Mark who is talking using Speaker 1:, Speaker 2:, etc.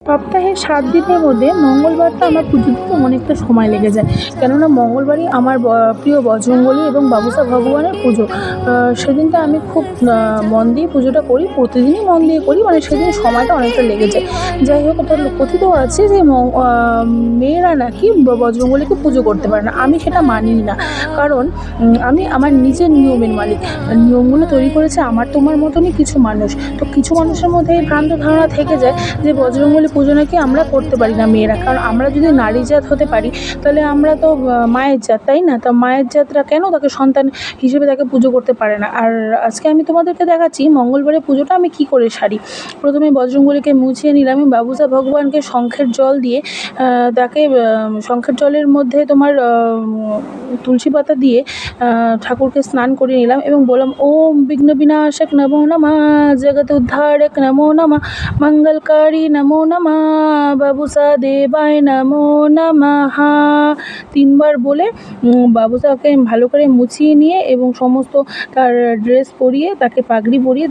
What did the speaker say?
Speaker 1: সপ্তাহে ৭ দিনের মধ্যে মঙ্গলবারটা আমার পুজো দিতে অনেকটা সময় লেগে যায়। কেননা মঙ্গলবারই আমার প্রিয় বজরংবলী এবং বাবুসা ভগবানের পুজো। সেদিনটা আমি খুব মন দিয়ে পুজোটা করি, প্রতিদিনই মন দিয়ে করি, মানে সেদিন সময়টা অনেকটা লেগে যায়। যাই হোক, এটা কথিত আছে যে মেয়েরা নাকি বজরংবলীকে পুজো করতে পারে না। আমি সেটা মানিই না। কারণ আমি আমার নিজের নিয়মের মালিক। নিয়মগুলো তৈরি করেছে আমার তোমার মতনই কিছু মানুষ। তো কিছু মানুষের মধ্যে এই ভ্রান্ত ধারণা থেকে যায় যে বজরংবলী পুজো নাকি আমরা করতে পারি না মেয়েরা। কারণ আমরা যদি নারী জাত হতে পারি তাহলে আমরা তো মায়ের জাত, তাই না? তো মায়ের জাতরা কেন তাকে সন্তান হিসেবে তাকে পুজো করতে পারে না? আর আজকে আমি তোমাদেরকে দেখাচ্ছি মঙ্গলবারের পুজোটা আমি কী করে সারি। প্রথমে বজরংবলীকে মুছিয়ে নিলাম। আমি বাবুসা ভগবানকে শঙ্খের জল দিয়ে তাকে শঙ্খের জলের মধ্যে তোমার তুলসী পাতা দিয়ে ঠাকুরকে স্নান করিয়ে নিলাম এবং বললাম, ওম বিঘ্ন বিনাশক নমো নমঃ, জগৎ উদ্ধারক নমো নমঃ, মঙ্গলকারী নমো নমঃ, বাবুসা দেবায় নমো নমঃ। ৩ বার বলে বাবুসাকে ভালো করে মুছিয়ে নিয়ে এবং সমস্ত তার ড্রেস পরিয়ে, তাকে পাগড়ি পরিয়ে